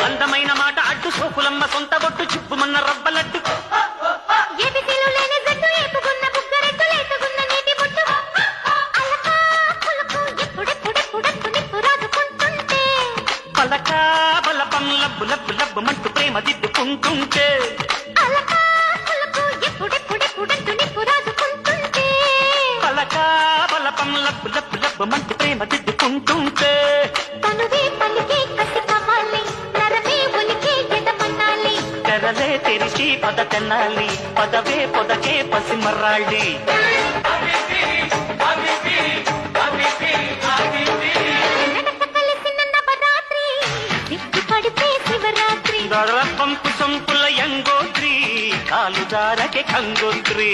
అందమైన మాట అడ్డు సోకులమ్మ సొంత బొట్టు చిప్పుమన్న రవ్వలడ్డు పలకా బలపం లబ్బు లబ్బు లబ్బు మంటూ ప్రేమ దిద్దుకుంటుంటే పలకా బలపం లబ్బు లబ్బు లబ్బు మంటూ ప్రేమ దిద్దుకుంటుంటే తెరలే తెరిచి పద తెన్నాలి పదవే పొదకే పసిమర్రాళ్ళి పంపు సొంపుల యంగోత్రి కాలు జారకే కంగోత్రి